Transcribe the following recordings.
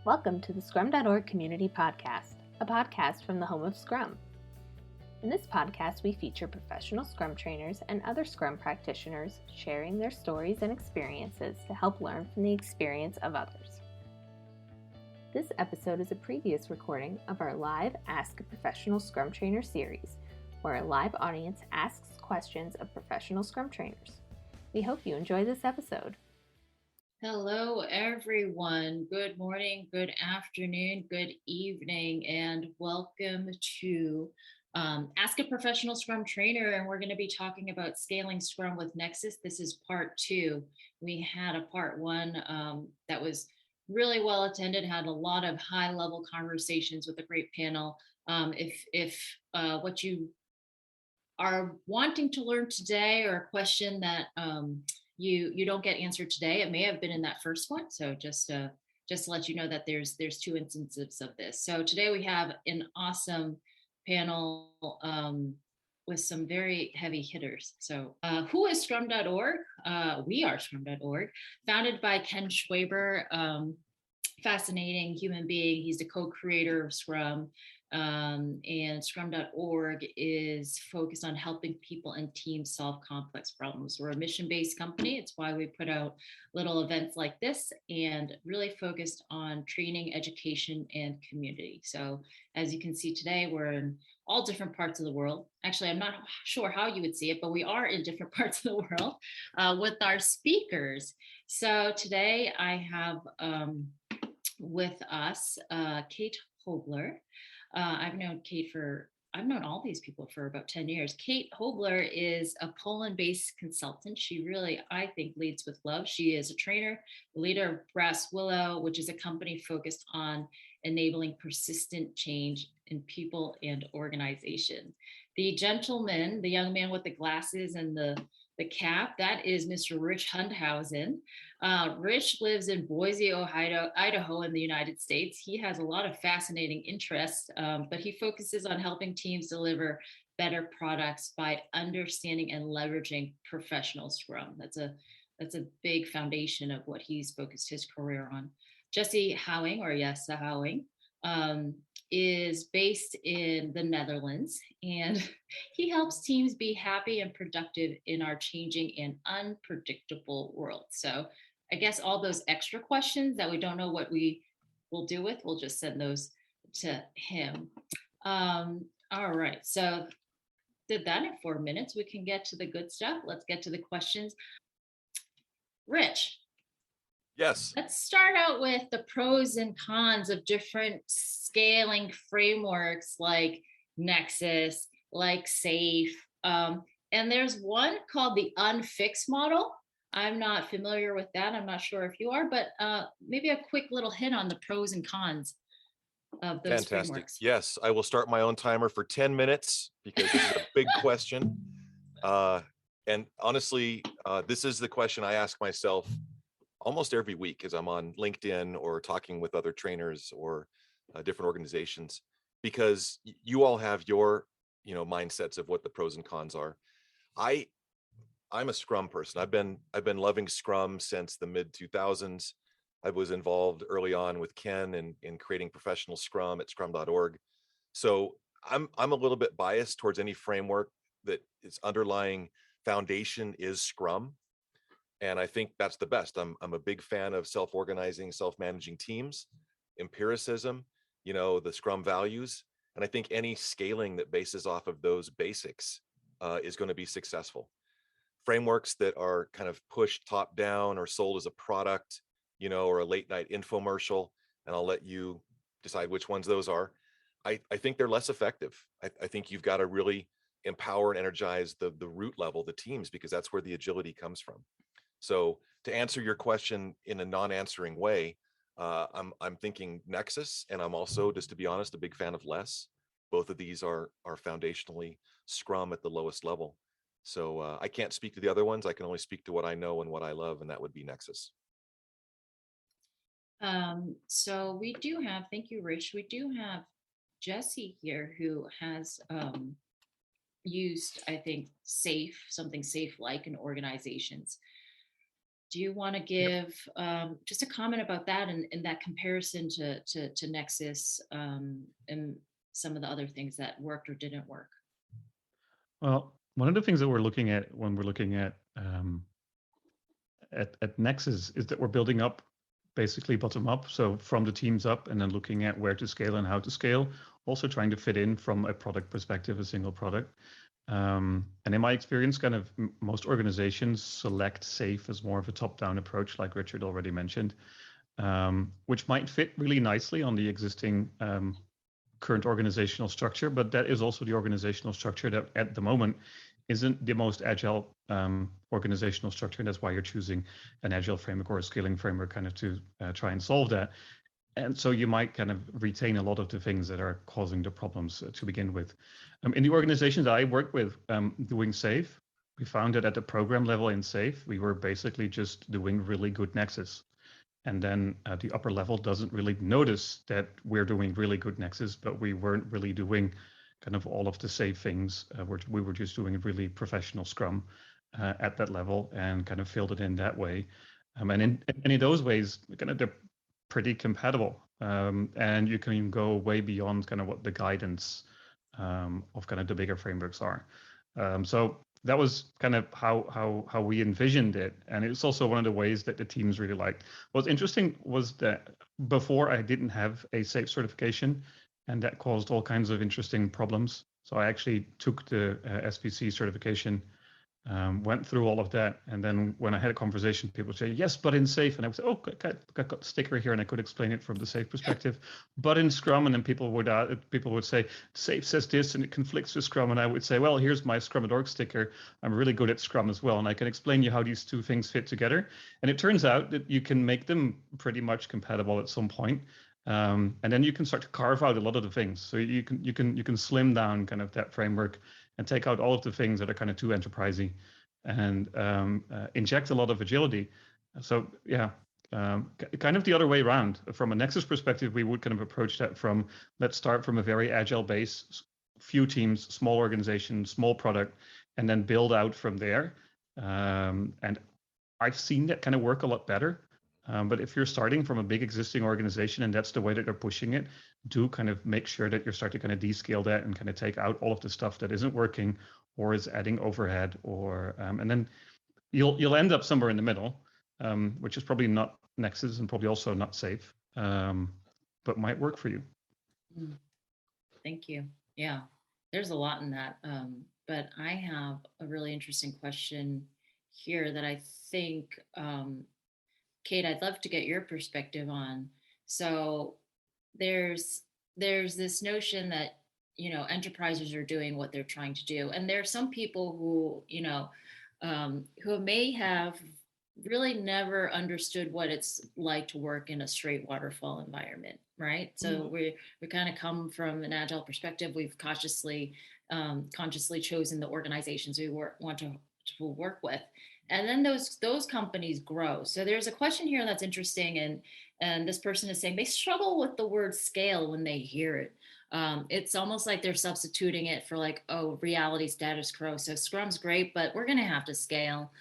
Welcome to the Scrum.org Community Podcast, a podcast from the home of Scrum. In this podcast, we feature professional Scrum trainers and other Scrum practitioners sharing their stories and experiences to help learn from the experience of others. This episode is a previous recording of our live Ask a Professional Scrum Trainer series, where a live audience asks questions of professional Scrum trainers. We hope you enjoy this episode. Hello, everyone. Good morning, good afternoon, good evening, and welcome to Ask a Professional Scrum Trainer. And we're going to be talking about scaling Scrum with Nexus. This is part 2. We had a part 1 that was really well attended, had a lot of high-level conversations with a great panel. If what you are wanting to learn today or a question that you don't get answered today, it may have been in that first one. So just to let you know that there's 2 instances of this. So today we have an awesome panel with some very heavy hitters. So who is Scrum.org? We are Scrum.org, founded by Ken Schwaber, fascinating human being. He's the co-creator of Scrum. And Scrum.org is focused on helping people and teams solve complex problems. We're a mission-based company. It's why we put out little events like this and really focused on training, education, and community. So as you can see today, we're in all different parts of the world. Actually, I'm not sure how you would see it, but we are in different parts of the world with our speakers. So today I have with us Kate Hobler. I've known all these people for about 10 years. Kate Hobler is a Poland-based consultant. She really, I think, leads with love. She is a trainer, the leader of Brass Willow, which is a company focused on enabling persistent change in people and organizations. The gentleman, the young man with the glasses and the cap, that is Mr. Rich Hundhausen. Rich lives in Boise, Idaho in the United States. He has a lot of fascinating interests, but he focuses on helping teams deliver better products by understanding and leveraging professional Scrum. That's a big foundation of what he's focused his career on. Jesse Houwing, or Jesse Houwing, is based in the Netherlands, and he helps teams be happy and productive in our changing and unpredictable world. So I guess all those extra questions that we don't know what we will do with, we'll just send those to him. All right, so did that in 4 minutes. We can get to the good stuff. Let's get to the questions. Rich. Yes. Let's start out with the pros and cons of different scaling frameworks like Nexus, like SAFe. And there's one called the unfixed model. I'm not familiar with that. I'm not sure if you are, but maybe a quick little hint on the pros and cons of those frameworks. Yes, I will start my own timer for 10 minutes because this is a big question. And honestly, this is the question I ask myself almost every week as I'm on LinkedIn or talking with other trainers or different organizations, because you all have your, mindsets of what the pros and cons are. I'm a Scrum person. I've been loving Scrum since the mid 2000s. I was involved early on with Ken in creating Professional Scrum at Scrum.org. So I'm a little bit biased towards any framework that its underlying foundation is Scrum. And I think that's the best. I'm a big fan of self-organizing, self-managing teams, empiricism, the Scrum values. And I think any scaling that bases off of those basics is going to be successful. Frameworks that are kind of pushed top down or sold as a product, or a late night infomercial, and I'll let you decide which ones those are. I think they're less effective. I think you've got to really empower and energize the root level, the teams, because that's where the agility comes from. So to answer your question in a non-answering way, I'm thinking Nexus, and I'm also, just to be honest, a big fan of Less. Both of these are foundationally Scrum at the lowest level. So I can't speak to the other ones. I can only speak to what I know and what I love, and that would be Nexus. So we do have, thank you, Rich. We do have Jesse here who has used, I think, something SAFe like in organizations. Do you want to give just a comment about that and that comparison to Nexus and some of the other things that worked or didn't work? Well, one of the things that we're looking at when we're looking at Nexus is that we're building up basically bottom up. So from the teams up and then looking at where to scale and how to scale, also trying to fit in from a product perspective, a single product. And in my experience, kind of most organizations select SAFe as more of a top-down approach, like Richard already mentioned, which might fit really nicely on the existing current organizational structure, but that is also the organizational structure that at the moment isn't the most agile organizational structure. And that's why you're choosing an agile framework or a scaling framework kind of to try and solve that. And so you might kind of retain a lot of the things that are causing the problems to begin with. In the organizations that I work with doing SAFe, we found that at the program level in SAFe, we were basically just doing really good Nexus. And then the upper level doesn't really notice that we're doing really good Nexus, but we weren't really doing kind of all of the SAFe things. We were just doing really professional Scrum at that level and kind of filled it in that way. And in those ways, kind of they're pretty compatible. And you can go way beyond kind of what the guidance of kind of the bigger frameworks are. So that was kind of how we envisioned it. And it's also one of the ways that the teams really liked. What's interesting was that before I didn't have a SAFe certification, and that caused all kinds of interesting problems. So I actually took the SPC certification, went through all of that, and then when I had a conversation, people would say, yes, but in SAFe, and I would say, oh, I got the sticker here, and I could explain it from the SAFe perspective, but in Scrum, and then people would say, SAFe says this, and it conflicts with Scrum, and I would say, well, here's my Scrum.org sticker. I'm really good at Scrum as well, and I can explain you how these two things fit together. And it turns out that you can make them pretty much compatible at some point. And then you can start to carve out a lot of the things. So you can slim down kind of that framework and take out all of the things that are kind of too enterprisey, and inject a lot of agility. So yeah, kind of the other way around. From a Nexus perspective, we would kind of approach that from, let's start from a very agile base, few teams, small organization, small product, and then build out from there. And I've seen that kind of work a lot better. But if you're starting from a big existing organization and that's the way that they're pushing it, do kind of make sure that you're starting to kind of descale that and kind of take out all of the stuff that isn't working or is adding overhead, or and then you'll end up somewhere in the middle, which is probably not Nexus and probably also not SAFe, but might work for you. Thank you. Yeah, there's a lot in that. But I have a really interesting question here that I think Kate, I'd love to get your perspective on. So there's this notion that, you know, enterprises are doing what they're trying to do. And there are some people who, you know, who may have really never understood what it's like to work in a straight waterfall environment, right? So we kind of come from an agile perspective. We've consciously chosen the organizations we want to work with. And then those companies grow. So there's a question here that's interesting, and this person is saying they struggle with the word scale when they hear it. It's almost like they're substituting it for like, oh, reality status quo. So Scrum's great, but we're going to have to scale.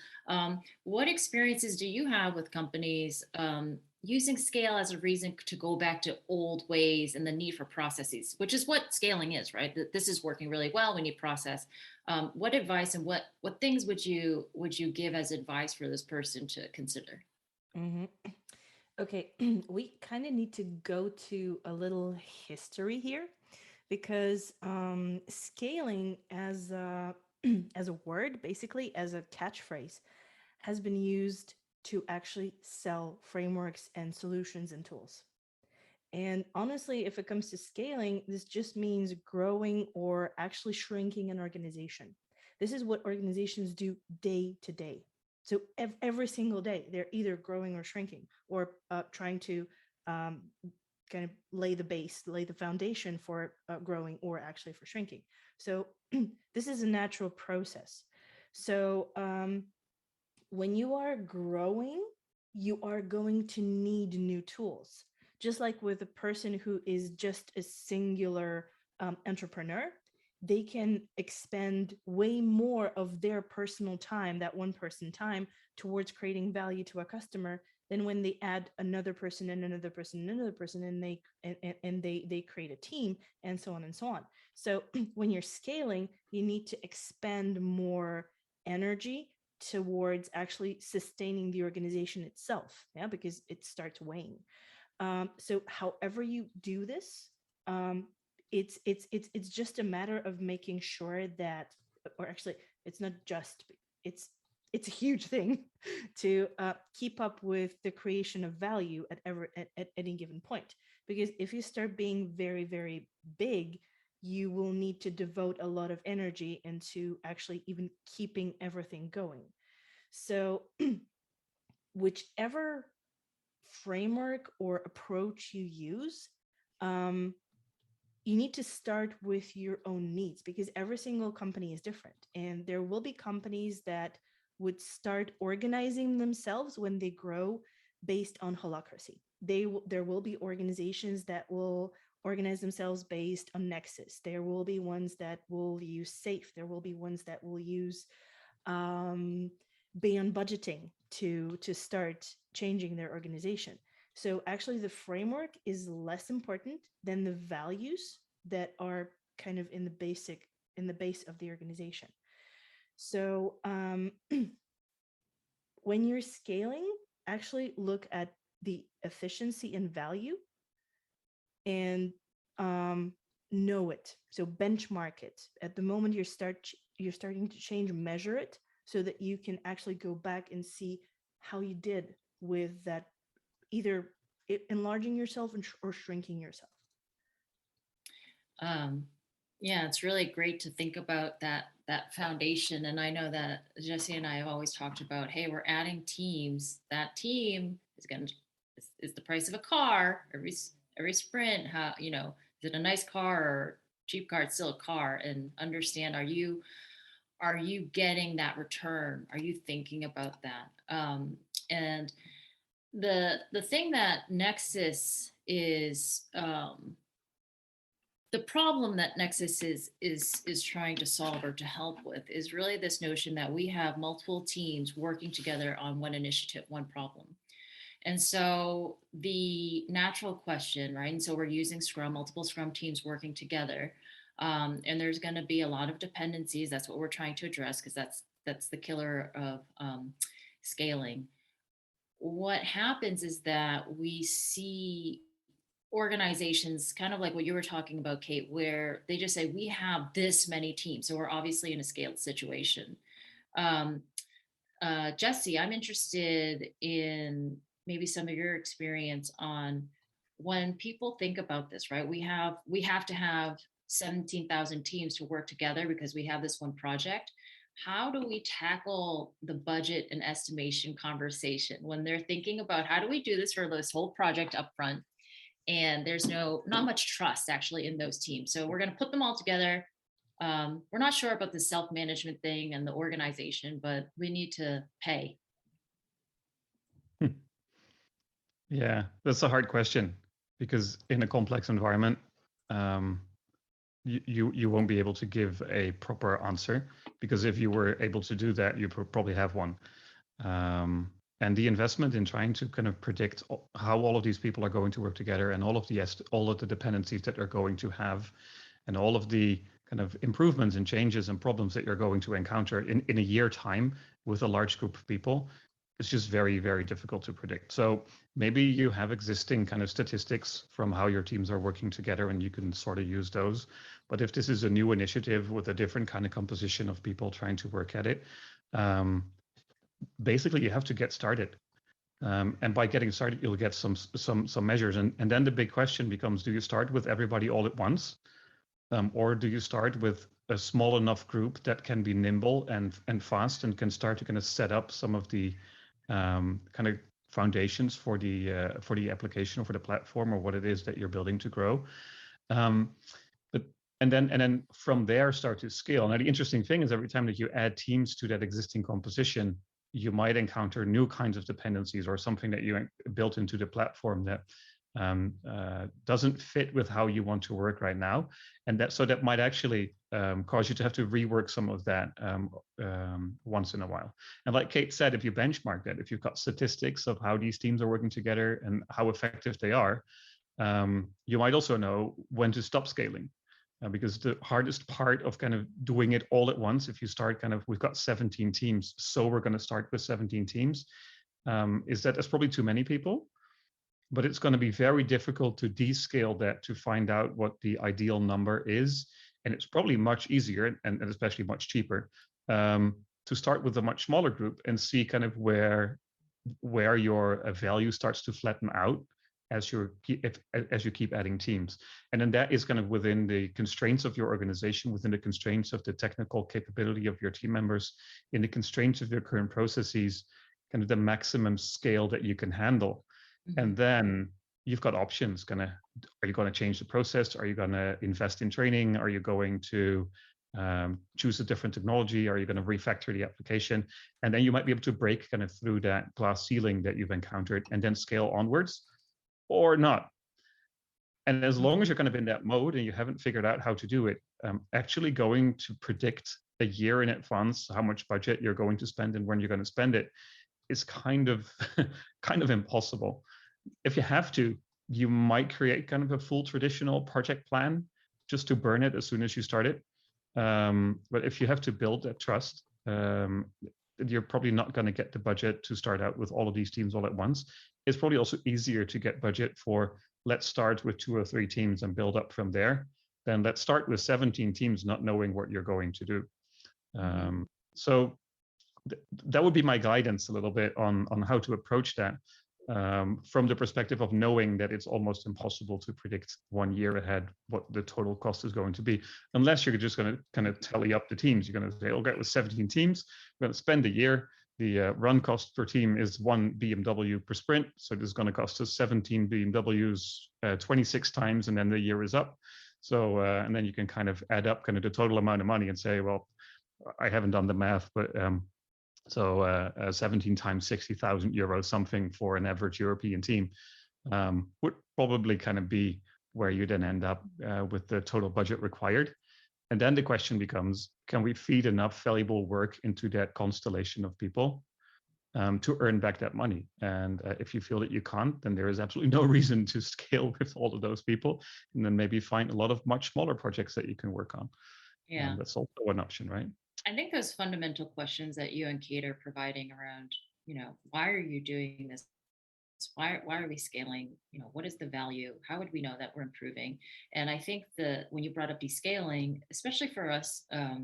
What experiences do you have with companies using scale as a reason to go back to old ways and the need for processes, which is what scaling is, right? This is working really well. We need process. What advice and what things would you give as advice for this person to consider? Mm-hmm. Okay, we kind of need to go to a little history here, because scaling as a as a word, basically as a catchphrase, has been used to actually sell frameworks and solutions and tools. And honestly, if it comes to scaling, this just means growing or actually shrinking an organization. This is what organizations do day to day. So every single day, they're either growing or shrinking, or trying to kind of lay the base, lay the foundation for growing or actually for shrinking. So this is a natural process. So when you are growing, you are going to need new tools. Just like with a person who is just a singular entrepreneur, they can expend way more of their personal time, that one person time, towards creating value to a customer than when they add another person and another person and another person, and they create a team, and so on and so on. So when you're scaling, you need to expend more energy towards actually sustaining the organization itself, yeah, because it starts weighing. So however you do this, it's just a matter of making sure that, or actually, it's not just, it's a huge thing to keep up with the creation of value at any given point. Because if you start being very, very big, you will need to devote a lot of energy into actually even keeping everything going. So whichever framework or approach you use, you need to start with your own needs, because every single company is different. And there will be companies that would start organizing themselves when they grow based on holacracy. There will be organizations that will organize themselves based on Nexus. There will be ones that will use SAFe. There will be ones that will use beyond budgeting to start changing their organization. So actually the framework is less important than the values that are kind of in the base of the organization. So when you're scaling, actually look at the efficiency and value, and know it. So benchmark it. At the moment you're starting to change, measure it, so that you can actually go back and see how you did with that, either enlarging yourself or shrinking yourself. Yeah, it's really great to think about that foundation. And I know that Jesse and I have always talked about, hey, we're adding teams. That team is the price of a car every sprint. How, is it a nice car or cheap car? It's still a car. And understand, are you getting that return? Are you thinking about that? And the thing that Nexus is, the problem that Nexus is trying to solve or to help with is really this notion that we have multiple teams working together on one initiative, one problem. And so the natural question, right? And so we're using Scrum, multiple Scrum teams working together. And there's going to be a lot of dependencies. That's what we're trying to address, because that's the killer of scaling. What happens is that we see organizations, kind of like what you were talking about, Kate, where they just say, we have this many teams. So we're obviously in a scaled situation. Jesse, I'm interested in maybe some of your experience on when people think about this, right? We have to have 17,000 teams to work together because we have this one project. How do we tackle the budget and estimation conversation when they're thinking about how do we do this for this whole project up front? And there's not much trust actually in those teams. So we're going to put them all together. We're not sure about the self-management thing and the organization, but we need to pay. Yeah, that's a hard question, because in a complex environment, you won't be able to give a proper answer, because if you were able to do that, you probably have one. And the investment in trying to kind of predict how all of these people are going to work together, and all of the dependencies that they're going to have, and all of the kind of improvements and changes and problems that you're going to encounter in a year time with a large group of people, it's just very, very difficult to predict. So maybe you have existing kind of statistics from how your teams are working together, and you can sort of use those. But if this is a new initiative with a different kind of composition of people trying to work at it, basically you have to get started. And by getting started, you'll get some measures. And then the big question becomes, do you start with everybody all at once? Or do you start with a small enough group that can be nimble and fast and can start to kind of set up some of the kind of foundations for the application or for the platform or what it is that you're building to grow? And then from there start to scale. Now, the interesting thing is every time that you add teams to that existing composition, you might encounter new kinds of dependencies or something that you built into the platform that doesn't fit with how you want to work right now, and that might actually cause you to have to rework some of that once in a while. And like Kate said, if you benchmark that, if you've got statistics of how these teams are working together and how effective they are, you might also know when to stop scaling. Because the hardest part of kind of doing it all at once, if you start kind of, we've got 17 teams, so we're going to start with 17 teams, is that there's probably too many people. But it's going to be very difficult to descale that to find out what the ideal number is. And it's probably much easier and especially much cheaper to start with a much smaller group and see kind of where your value starts to flatten out as you keep adding teams. And then that is kind of within the constraints of your organization, within the constraints of the technical capability of your team members, in the constraints of your current processes, kind of the maximum scale that you can handle. And then you've got options. Are you going to change the process? Are you going to invest in training? Are you going to choose a different technology? Are you going to refactor the application? And then you might be able to break kind of through that glass ceiling that you've encountered and then scale onwards or not. And as long as you're kind of in that mode and you haven't figured out how to do it, actually going to predict a year in advance how much budget you're going to spend and when you're going to spend it is kind of impossible. If you have to, you might create kind of a full traditional project plan just to burn it as soon as you start it. But if you have to build that trust, you're probably not going to get the budget to start out with all of these teams all at once. It's probably also easier to get budget for, let's start with 2 or 3 teams and build up from there, than let's start with 17 teams not knowing what you're going to do. So that would be my guidance a little bit on how to approach that. From the perspective of knowing that it's almost impossible to predict 1 year ahead what the total cost is going to be, unless you're just going to kind of tally up the teams. You're going to say, okay, with 17 teams, we're going to spend a year. The run cost per team is 1 BMW per sprint. So this is going to cost us 17 BMWs 26 times, and then the year is up. So, and then you can kind of add up kind of the total amount of money and say, well, I haven't done the math, but so 17 times 60,000 euros, something for an average European team, would probably kind of be where you then end up with the total budget required. And then the question becomes, can we feed enough valuable work into that constellation of people to earn back that money? And if you feel that you can't, then there is absolutely no reason to scale with all of those people, and then maybe find a lot of much smaller projects that you can work on. Yeah. That's also an option, right? I think those fundamental questions that you and Kate are providing around, why are you doing this? Why are we scaling? What is the value? How would we know that we're improving? And I think that when you brought up descaling, especially for us at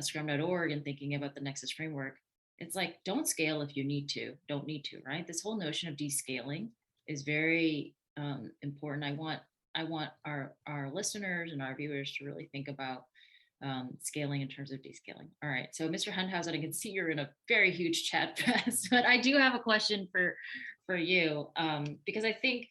Scrum.org and thinking about the Nexus framework, it's like, don't scale if you don't need to, right? This whole notion of descaling is very important. I want our listeners and our viewers to really think about scaling in terms of descaling. All right. So Mr. Hundhausen, I can see you're in a very huge chat fest, but I do have a question for you because I think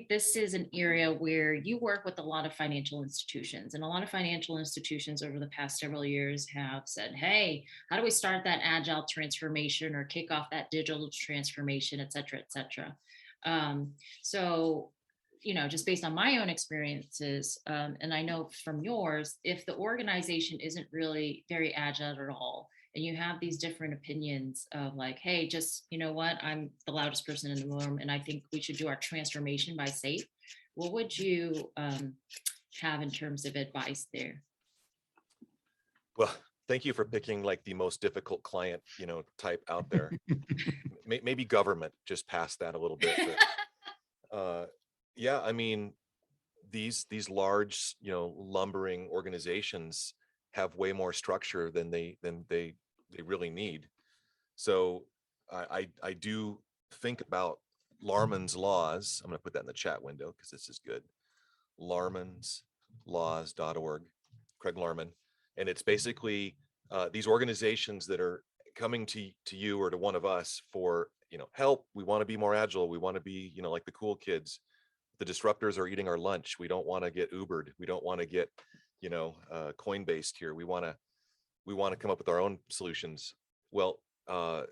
this is an area where you work with a lot of financial institutions, and a lot of financial institutions over the past several years have said, hey, how do we start that agile transformation or kick off that digital transformation, et cetera, et cetera. So just based on my own experiences, and I know from yours, if the organization isn't really very agile at all, and you have these different opinions of like, hey, just, what, I'm the loudest person in the room, and I think we should do our transformation by SAFe, what would you have in terms of advice there? Well, thank you for picking like the most difficult client, type out there. Maybe government just past that a little bit. But, yeah, I mean, these large, lumbering organizations have way more structure than they really need. So I do think about Larman's laws. I'm going to put that in the chat window because this is good. larmanslaws.org, Craig Larman. And it's basically these organizations that are coming to you or to one of us for, help. We want to be more agile. We want to be, like the cool kids. The disruptors are eating our lunch. We don't want to get Ubered. We don't want to get, Coinbase here. We want to come up with our own solutions. Well, I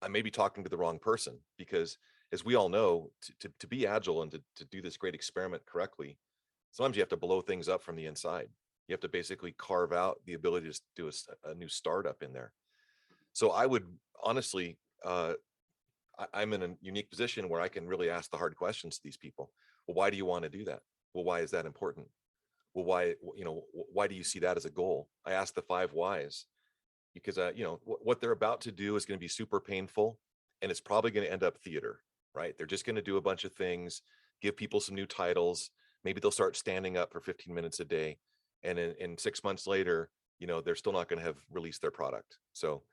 may be talking to the wrong person, because as we all know, to be agile and to do this great experiment correctly, sometimes you have to blow things up from the inside. You have to basically carve out the ability to do a new startup in there. So I would honestly, I'm in a unique position where I can really ask the hard questions to these people. Well, why do you want to do that? Well, why is that important? Well, why, why do you see that as a goal? I ask the 5 whys because, what they're about to do is going to be super painful, and it's probably going to end up theater, right? They're just going to do a bunch of things, give people some new titles. Maybe they'll start standing up for 15 minutes a day. And in 6 months later, they're still not going to have released their product. So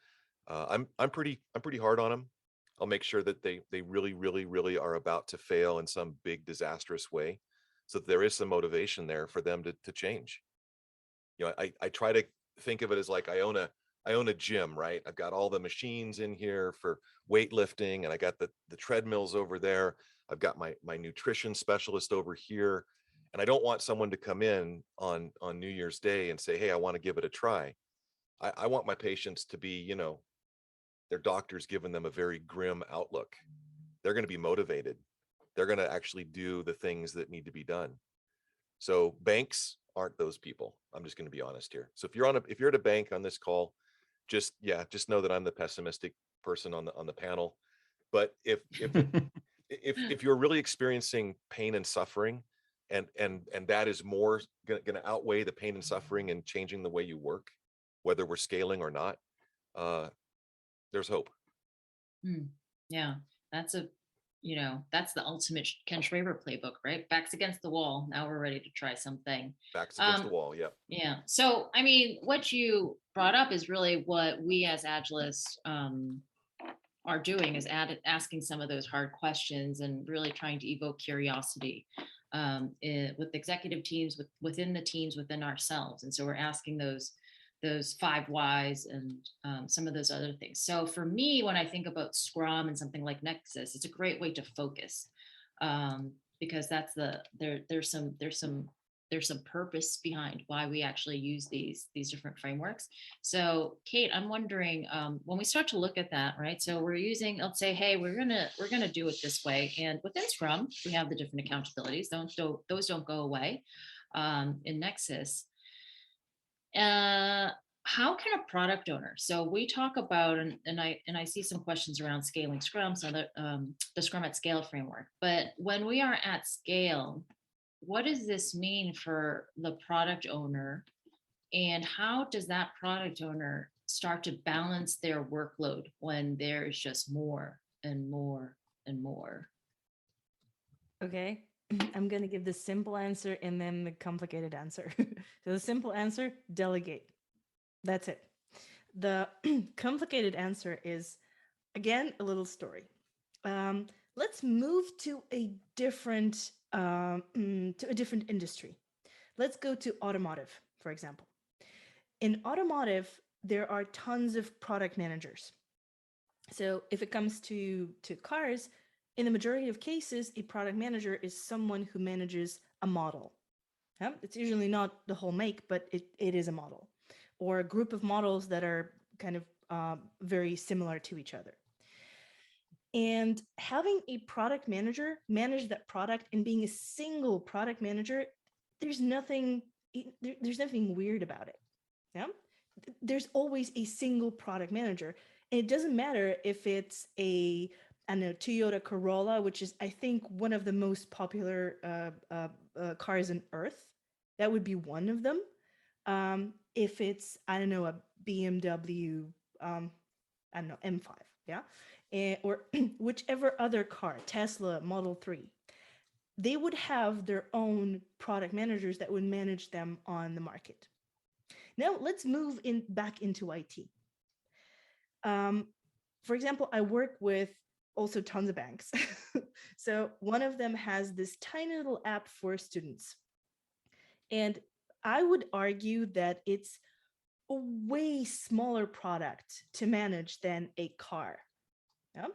I'm pretty hard on them. I'll make sure that they really, really, really are about to fail in some big disastrous way, so that there is some motivation there for them to change. I try to think of it as like I own a gym, right? I've got all the machines in here for weightlifting, and I got the treadmills over there. I've got my nutrition specialist over here, and I don't want someone to come in on New Year's Day and say, "Hey, I want to give it a try." I want my patients to be, their doctor's given them a very grim outlook. They're going to be motivated. They're going to actually do the things that need to be done. So banks aren't those people. I'm just going to be honest here. So if you're at a bank on this call, just know that I'm the pessimistic person on the panel. But if you're really experiencing pain and suffering, and that is more going to outweigh the pain and suffering and changing the way you work, whether we're scaling or not, there's hope. Yeah, that's that's the ultimate Ken Schwaber playbook, right? Backs against the wall. Now we're ready to try something. Backs against the wall. Yep. Yeah. So, I mean, what you brought up is really what we as Agilists are doing, is asking some of those hard questions and really trying to evoke curiosity with executive teams, within the teams, within ourselves. And so we're asking those 5 whys and some of those other things. So for me, when I think about Scrum and something like Nexus, it's a great way to focus because there's some purpose behind why we actually use these different frameworks. So Kate, I'm wondering, when we start to look at that, right? So we're using, let's say, hey, we're gonna do it this way, and within Scrum we have the different accountabilities. Those don't go away in Nexus. How can a product owner, so we talk about, and I see some questions around scaling Scrum, so that the Scrum at Scale framework, but when we are at scale, what does this mean for the product owner, and how does that product owner start to balance their workload when there's just more and more and more? Okay, I'm going to give the simple answer and then the complicated answer. So the simple answer, delegate. That's it. The complicated answer is, again, a little story. Let's move to a different industry. Let's go to automotive, for example. In automotive, there are tons of product managers. So if it comes to cars, in the majority of cases, a product manager is someone who manages a model. Yeah? It's usually not the whole make, but it is a model, or a group of models that are kind of very similar to each other. And having a product manager manage that product and being a single product manager, there's nothing weird about it. Yeah? There's always a single product manager. And it doesn't matter if it's a Toyota Corolla, which is, I think, one of the most popular cars on Earth. That would be one of them. If it's, a BMW, M5, yeah? Or whichever other car, Tesla Model 3, they would have their own product managers that would manage them on the market. Now let's move back into IT. For example, I work with also tons of banks. So one of them has this tiny little app for students. And I would argue that it's a way smaller product to manage than a car. Yeah?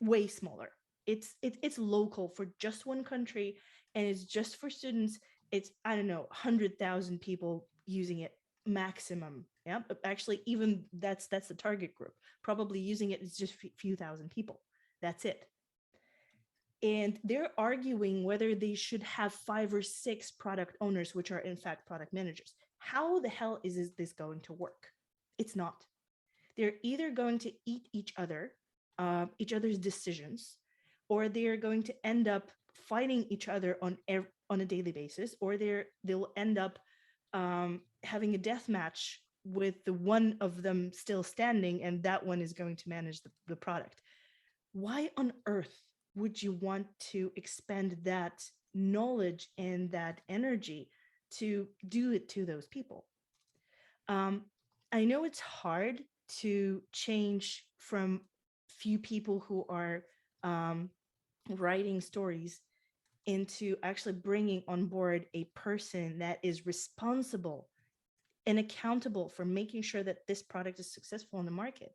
Way smaller. It's local for just one country, and it's just for students. It's 100,000 people using it maximum. Yeah, but actually, even that's the target group. Probably using it is just a few thousand people. That's it. And they're arguing whether they should have 5 or 6 product owners, which are in fact product managers. How the hell is this going to work? It's not. They're either going to eat each other's decisions, or they're going to end up fighting each other on a daily basis, or they'll end up having a death match with the one of them still standing, and that one is going to manage the product. Why on earth would you want to expend that knowledge and that energy to do it to those people? I know it's hard to change from few people who are writing stories into actually bringing on board a person that is responsible and accountable for making sure that this product is successful in the market.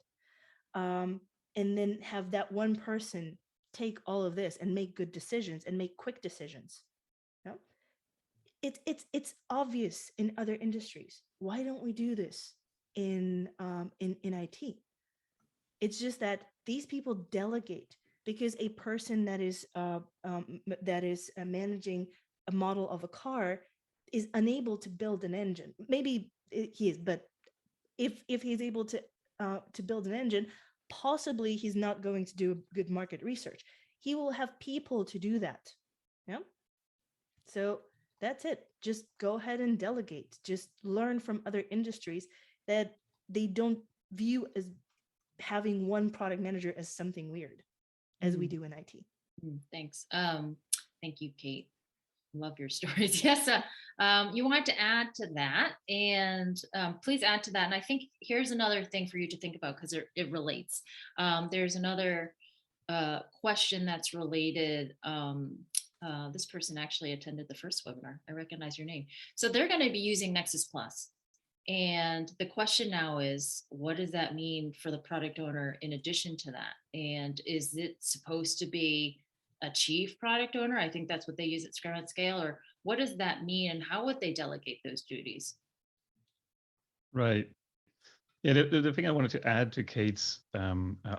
And then have that one person take all of this and make good decisions and make quick decisions. You know? It's obvious in other industries. Why don't we do this in IT? It's just that these people delegate because a person that is managing a model of a car is unable to build an engine. Maybe he is, but if he's able to build an engine, possibly he's not going to do good market research. He will have people to do that. Yeah. So that's it. Just go ahead and delegate. Just learn from other industries that they don't view as having one product manager as something weird, as we do in IT. Thanks. Thank you, Kate. Love your stories. Yes. You wanted to add to that, and please add to that. And I think here's another thing for you to think about, because it relates. There's another question that's related. This person actually attended the first webinar. I recognize your name. So they're going to be using Nexus Plus. And the question now is, what does that mean for the product owner in addition to that? And is it supposed to be a chief product owner? I think that's what they use at Scrum at Scale. Or what does that mean, and how would they delegate those duties? Right. Yeah, the thing I wanted to add to Kate's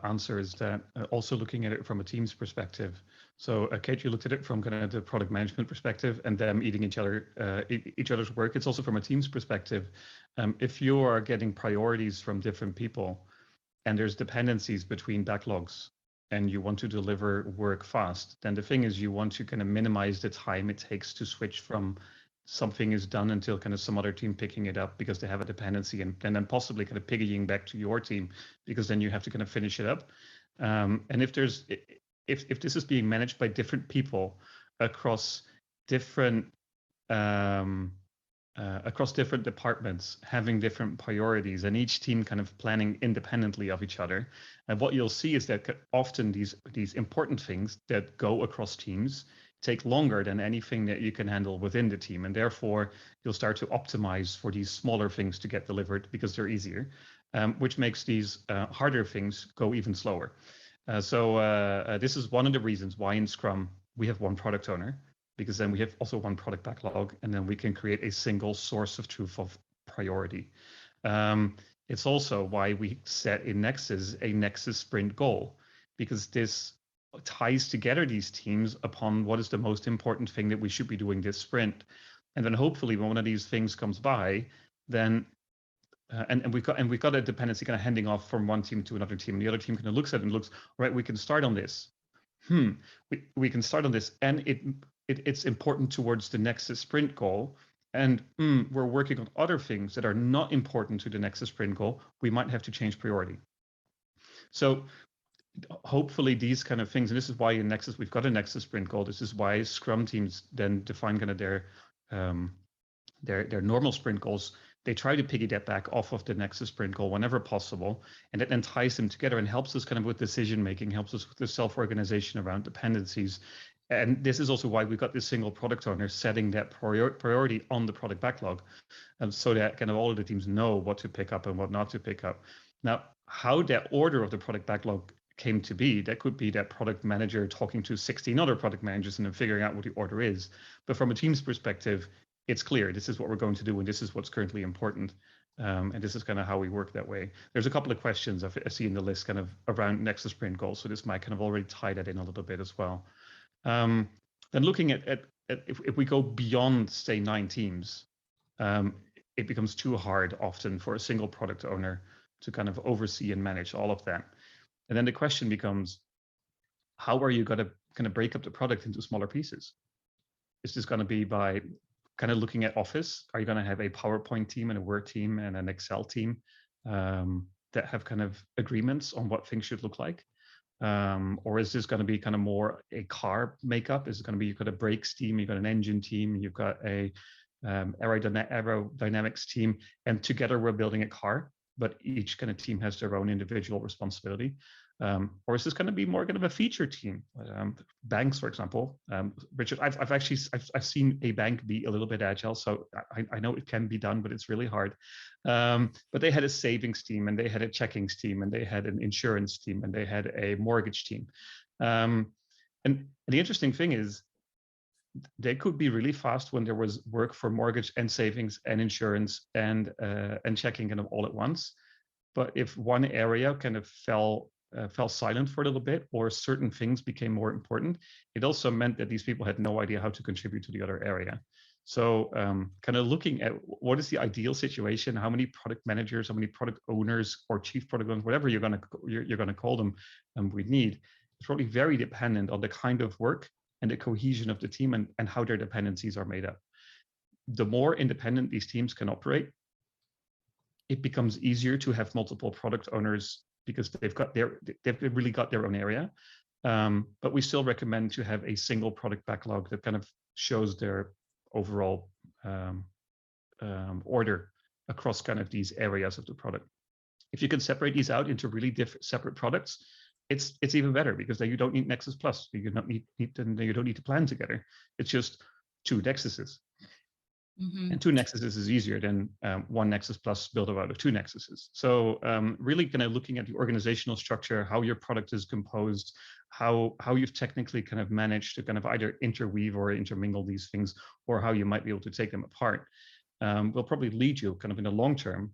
answer is that also looking at it from a team's perspective. So Kate, you looked at it from kind of the product management perspective and them eating each other's work. It's also from a team's perspective. If you are getting priorities from different people and there's dependencies between backlogs and you want to deliver work fast, then the thing is you want to kind of minimize the time it takes to switch from something is done until kind of some other team picking it up because they have a dependency, and then possibly kind of piggying back to your team because then you have to kind of finish it up. And if this is being managed by different people across different departments, having different priorities, and each team kind of planning independently of each other, and what you'll see is that often these important things that go across teams take longer than anything that you can handle within the team. And therefore, you'll start to optimize for these smaller things to get delivered because they're easier, which makes these harder things go even slower. So this is one of the reasons why in Scrum, we have one product owner, because then we have also one product backlog, and then we can create a single source of truth of priority. It's also why we set in Nexus a Nexus sprint goal, because this ties together these teams upon what is the most important thing that we should be doing this sprint. And then hopefully when one of these things comes by, then and we've got a dependency kind of handing off from one team to another team. And the other team kind of looks at it and looks, right, we can start on this. We can start on this, and it's important towards the Nexus sprint goal. And we're working on other things that are not important to the Nexus sprint goal. We might have to change priority. So hopefully these kind of things, and this is why in Nexus we've got a Nexus sprint goal. This is why Scrum teams then define kind of their normal sprint goals. They try to piggyback back off of the Nexus sprint goal whenever possible, and it then ties them together and helps us kind of with decision making, helps us with the self-organization around dependencies. And this is also why we've got this single product owner setting that priority on the product backlog, so that kind of all of the teams know what to pick up and what not to pick up. Now, how that order of the product backlog came to be, that could be that product manager talking to 16 other product managers and then figuring out what the order is. But from a team's perspective, it's clear this is what we're going to do and this is what's currently important. And this is kind of how we work that way. There's a couple of questions I see in the list kind of around Nexus sprint goals, so this might kind of already tie that in a little bit as well. Then looking at if we go beyond, say, 9 teams, it becomes too hard often for a single product owner to kind of oversee and manage all of that. And then the question becomes, how are you going to kind of break up the product into smaller pieces? Is this going to be by kind of looking at Office? Are you going to have a PowerPoint team and a Word team and an Excel team that have kind of agreements on what things should look like? Or is this going to be kind of more a car makeup? Is it going to be, you've got a brakes team, you've got an engine team, you've got a aerodynamics team, and together we're building a car, but each kind of team has their own individual responsibility. Or is this going to be more kind of a feature team? Banks, for example. Richard, I've seen a bank be a little bit agile, so I know it can be done, but it's really hard. But they had a savings team, and they had a checkings team, and they had an insurance team, and they had a mortgage team. And the interesting thing is, they could be really fast when there was work for mortgage and savings and insurance and checking kind of all at once. But if one area kind of fell silent for a little bit, or certain things became more important, it also meant that these people had no idea how to contribute to the other area. So kind of looking at what is the ideal situation, how many product managers, how many product owners or chief product owners, whatever you're going to call them, we need. It's probably very dependent on the kind of work and the cohesion of the team and how their dependencies are made up. The more independent these teams can operate, it becomes easier to have multiple product owners because they've really got their own area. But we still recommend to have a single product backlog that kind of shows their overall order across kind of these areas of the product. If you can separate these out into really separate products, it's even better, because then you don't need Nexus Plus. You don't need to plan together. It's just 2 Nexuses. Mm-hmm. And 2 Nexuses is easier than 1 Nexus Plus built out of 2 Nexuses. So really kind of looking at the organizational structure, how your product is composed, how you've technically kind of managed to kind of either interweave or intermingle these things, or how you might be able to take them apart, will probably lead you kind of in the long term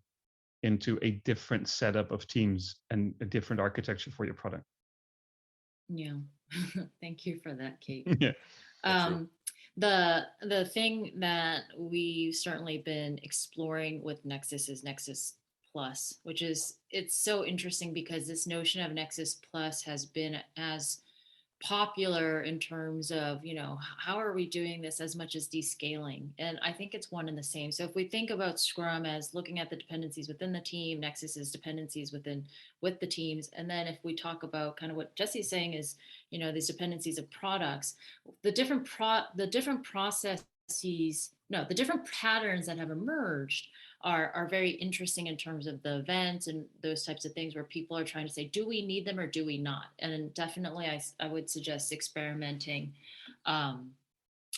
into a different setup of teams and a different architecture for your product. Yeah. Thank you for that, Kate. Yeah. The thing that we've certainly been exploring with Nexus is Nexus Plus, which is, it's so interesting because this notion of Nexus Plus has been as popular in terms of, how are we doing this as much as descaling? And I think it's one and the same. So if we think about Scrum as looking at the dependencies within the team, Nexus is dependencies with the teams. And then if we talk about kind of what Jesse's saying is, these dependencies of products, the different patterns that have emerged are very interesting in terms of the events and those types of things where people are trying to say, do we need them or do we not? And definitely I would suggest experimenting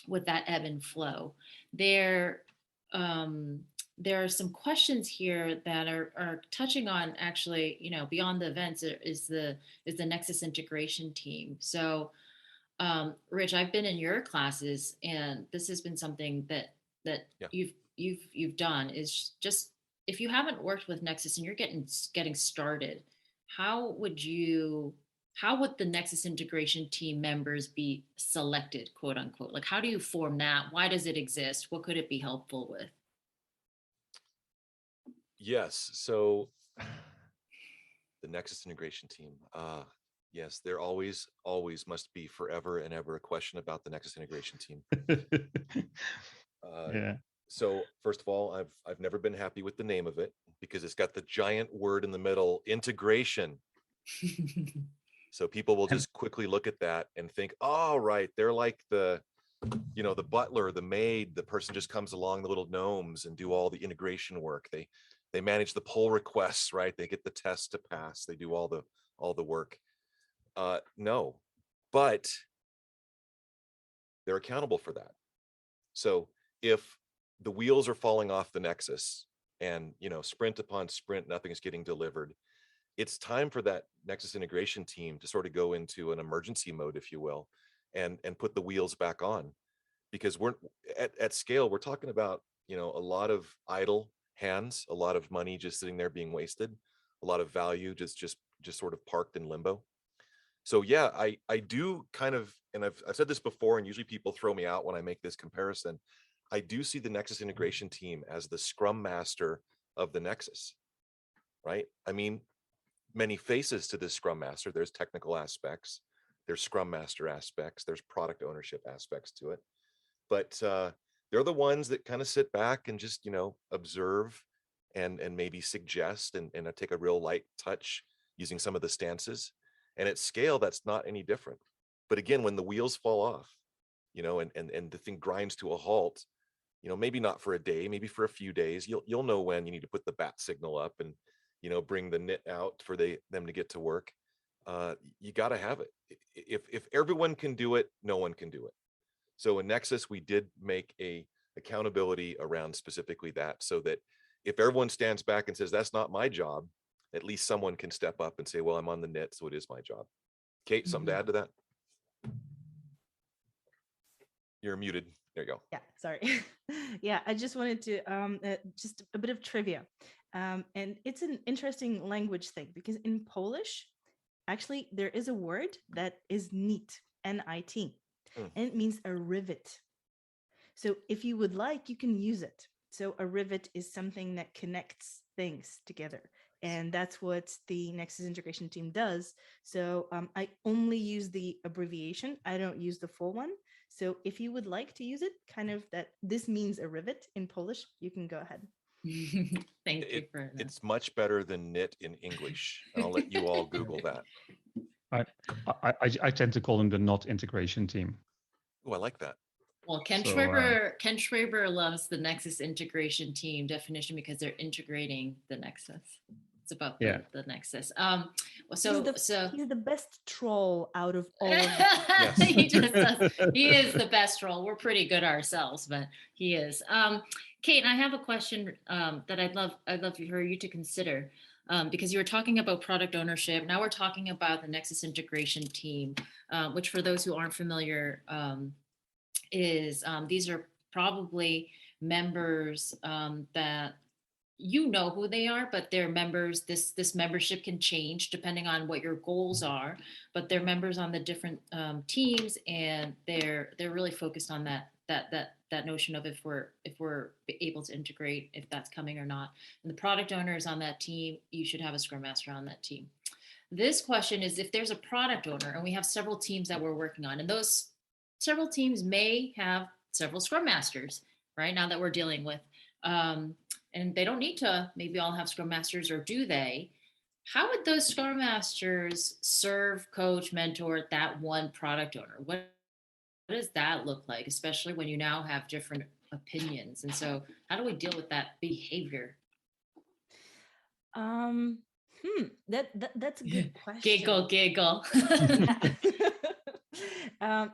with that ebb and flow. There are some questions here that are touching on, actually, beyond the events is the Nexus integration team. So Rich, I've been in your classes, and this has been something that yeah. you've done, is just, if you haven't worked with Nexus and you're getting started, how would the Nexus integration team members be selected, quote unquote? Like, how do you form that? Why does it exist? What could it be helpful with? Yes. So the Nexus integration team, yes, there always must be forever and ever a question about the Nexus integration team. Yeah. So first of all, I've never been happy with the name of it, because it's got the giant word in the middle, integration. So people will just quickly look at that and think, oh, right, they're like the butler, the maid, the person just comes along, the little gnomes, and do all the integration work. They manage the pull requests, right? They get the tests to pass. They do all the work. No, but they're accountable for that. So if the wheels are falling off the Nexus and, sprint upon sprint, nothing is getting delivered, it's time for that Nexus integration team to sort of go into an emergency mode, if you will, and put the wheels back on, because we're at scale, we're talking about, a lot of idle hands, a lot of money just sitting there being wasted, a lot of value just sort of parked in limbo. So yeah, I do kind of, and I've said this before, and usually people throw me out when I make this comparison. I do see the Nexus integration team as the Scrum Master of the Nexus, right? I mean, many faces to this Scrum Master. There's technical aspects, there's Scrum Master aspects, there's product ownership aspects to it. But they're the ones that kind of sit back and just, observe and maybe suggest and take a real light touch using some of the stances. And at scale, that's not any different. But again, when the wheels fall off, and the thing grinds to a halt, maybe not for a day, maybe for a few days, you'll know when you need to put the bat signal up and, bring the knit out for them to get to work. You got to have it. If everyone can do it, no one can do it. So in Nexus, we did make a accountability around specifically that, so that if everyone stands back and says, that's not my job, at least someone can step up and say, well, I'm on the knit, so it is my job. Kate, something to add to that? You're muted. There you go. Yeah, sorry. Yeah, I just wanted to just a bit of trivia. And it's an interesting language thing because in Polish, actually, there is a word that is nit, N-I-T, and it means a rivet. So if you would like, you can use it. So a rivet is something that connects things together. And that's what the Nexus integration team does. So I only use the abbreviation. I don't use the full one. So if you would like to use it, kind of that this means a rivet in Polish, you can go ahead. Thank you for that. It's much better than knit in English. I'll let you all Google that. I tend to call them the not integration team. Oh, I like that. Well, Ken Schwaber loves the Nexus integration team definition because they're integrating the Nexus. It's about the Nexus. He's the best troll out of all of them. Yes. He is the best troll. We're pretty good ourselves, but he is. Kate, I have a question that I'd love for you to consider. Because you were talking about product ownership. Now we're talking about the Nexus integration team, which for those who aren't familiar, is these are probably members that who they are, but they're members. This membership can change depending on what your goals are, but they're members on the different teams, and they're really focused on that notion of if we're able to integrate, if that's coming or not. And the product owner is on that team. You should have a Scrum Master on that team. This question is, if there's a product owner and we have several teams that we're working on, and those several teams may have several Scrum Masters, right, now that we're dealing with, and they don't need to maybe all have Scrum Masters, or do they? How would those Scrum Masters serve, coach, mentor that one product owner? What does that look like, especially when you now have different opinions? And so how do we deal with that behavior? That's a good question. Giggle.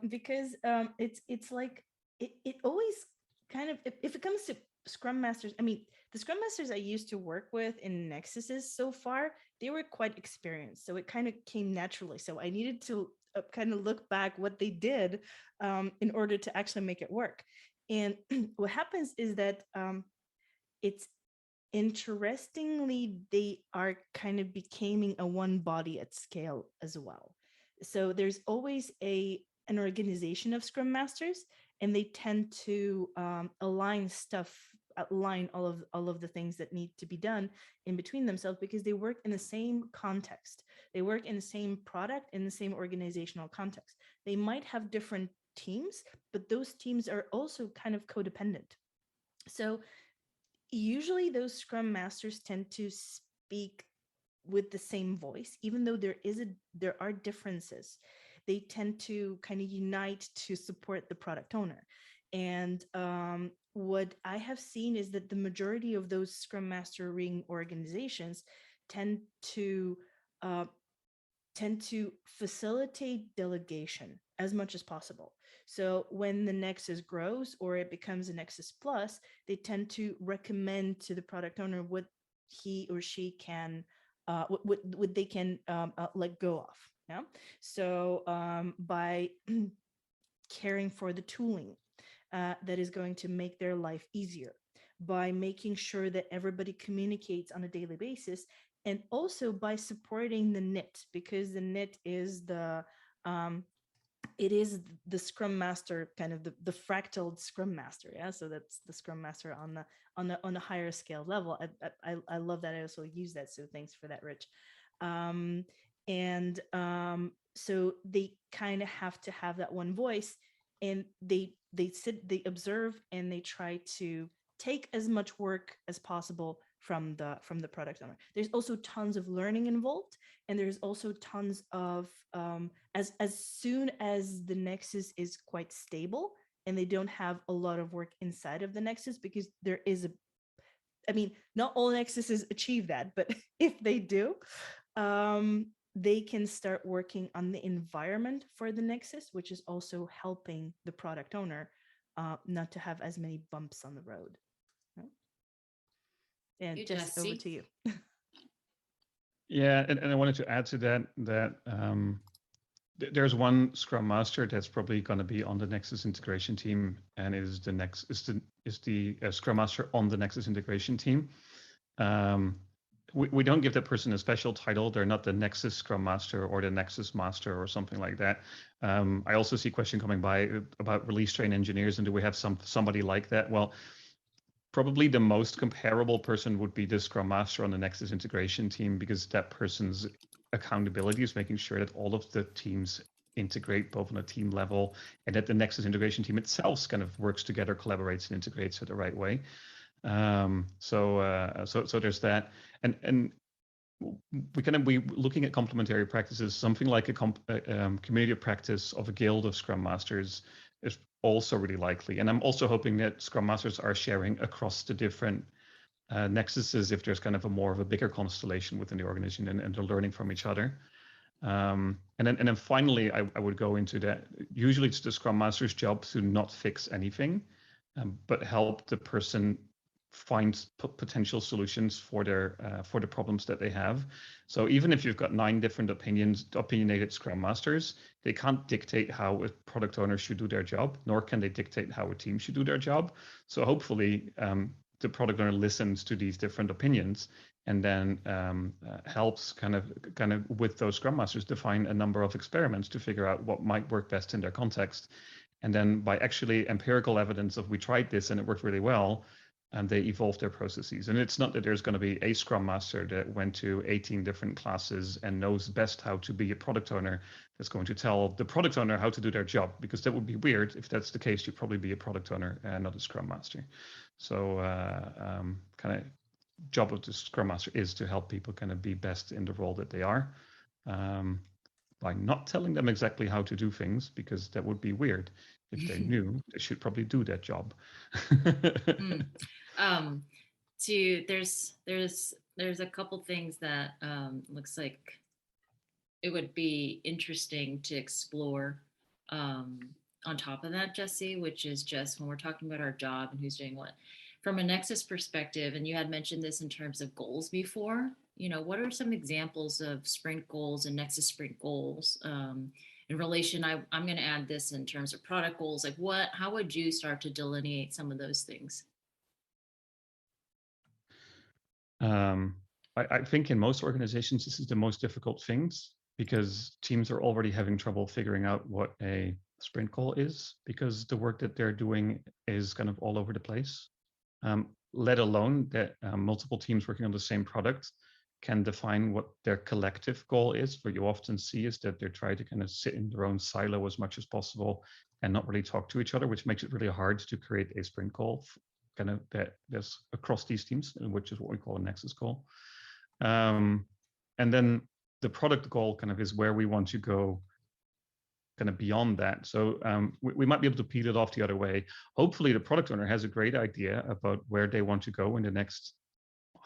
Because it's like it always kind of, if it comes to Scrum Masters, I mean, the Scrum Masters I used to work with in Nexuses so far, they were quite experienced, so it kind of came naturally. So I needed to kind of look back what they did in order to actually make it work. And what happens is that it's interestingly, they are kind of becoming a one body at scale as well. So there's always an organization of Scrum Masters, and they tend to align all of the things that need to be done in between themselves, because they work in the same context. They work in the same product, in the same organizational context. They might have different teams, but those teams are also kind of codependent. So usually those Scrum Masters tend to speak with the same voice, even though there are differences. They tend to kind of unite to support the product owner. And what I have seen is that the majority of those Scrum Mastering organizations tend to facilitate delegation as much as possible. So when the Nexus grows or it becomes a Nexus Plus, they tend to recommend to the product owner what he or she can, what they can let go of. Yeah. So by caring for the tooling that is going to make their life easier, by making sure that everybody communicates on a daily basis, and also by supporting the knit, because the knit is it is the Scrum Master, kind of the fractaled Scrum Master. Yeah, so that's the Scrum Master on a higher scale level. I love that. I also use that. So thanks for that, Rich. So they kind of have to have that one voice, and they sit, they observe, and they try to take as much work as possible from the product owner. There's also tons of learning involved, and there's also tons of as soon as the Nexus is quite stable and they don't have a lot of work inside of the Nexus, because there is not all Nexuses achieve that, but if they do, they can start working on the environment for the Nexus, which is also helping the product owner not to have as many bumps on the road. And just over to you. Yeah, and I wanted to add to that there's one Scrum Master that's probably going to be on the Nexus integration team, and is the Scrum Master on the Nexus integration team. We don't give that person a special title. They're not the Nexus Scrum Master or the Nexus Master or something like that. I also see a question coming by about release train engineers, and do we have somebody like that? Well, probably the most comparable person would be the Scrum Master on the Nexus integration team, because that person's accountability is making sure that all of the teams integrate both on a team level, and that the Nexus integration team itself kind of works together, collaborates, and integrates it the right way. So there's that, and we looking at complementary practices. Something like a community of practice of a guild of Scrum Masters is also really likely, and I'm also hoping that Scrum Masters are sharing across the different Nexuses if there's kind of a bigger constellation within the organization, and they're learning from each other. And then finally, I would go into that. Usually, it's the Scrum Master's job to not fix anything, but help the person find potential solutions for the problems that they have. So even if you've got 9 different opinionated Scrum Masters, they can't dictate how a product owner should do their job, nor can they dictate how a team should do their job. So hopefully the product owner listens to these different opinions, and then helps kind of with those Scrum Masters define a number of experiments to figure out what might work best in their context. And then by actually empirical evidence of we tried this and it worked really well, and they evolve their processes. And it's not that there's going to be a Scrum Master that went to 18 different classes and knows best how to be a product owner that's going to tell the product owner how to do their job, because that would be weird. If that's the case, you'd probably be a product owner and not a Scrum Master. So kind of job of the Scrum Master is to help people kind of be best in the role that they are, by not telling them exactly how to do things, because that would be weird. If they knew, they should probably do that job. There's a couple things that looks like it would be interesting to explore on top of that, Jesse, which is just when we're talking about our job and who's doing what. From a Nexus perspective, and you had mentioned this in terms of goals before, what are some examples of sprint goals and Nexus sprint goals? In relation, I'm going to add this in terms of product goals. Like how would you start to delineate some of those things? I think in most organizations, this is the most difficult things, because teams are already having trouble figuring out what a sprint goal is, because the work that they're doing is kind of all over the place. Let alone that multiple teams working on the same product can define what their collective goal is. What you often see is that they're trying to kind of sit in their own silo as much as possible and not really talk to each other, which makes it really hard to create a sprint goal kind of that's across these teams, which is what we call a Nexus goal. And then the product goal kind of is where we want to go kind of beyond that. So we might be able to peel it off the other way. Hopefully the product owner has a great idea about where they want to go in the next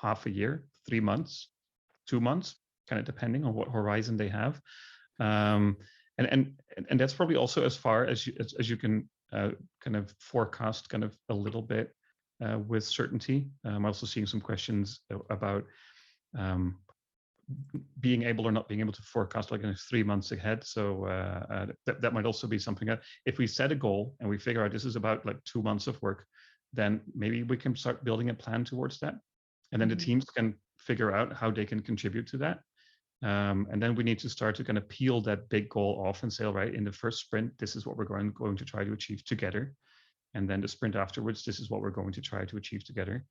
half a year, 3 months, 2 months, kind of depending on what horizon they have. And that's probably also as far as you can kind of forecast kind of a little bit with certainty. I'm also seeing some questions about being able or not being able to forecast like 3 months ahead. So that might also be something that if we set a goal and we figure out this is about like 2 months of work, then maybe we can start building a plan towards that. And then the teams can figure out how they can contribute to that. And then we need to start to kind of peel that big goal off and say, all right, in the first sprint, this is what we're going to try to achieve together. And then the sprint afterwards, this is what we're going to try to achieve together.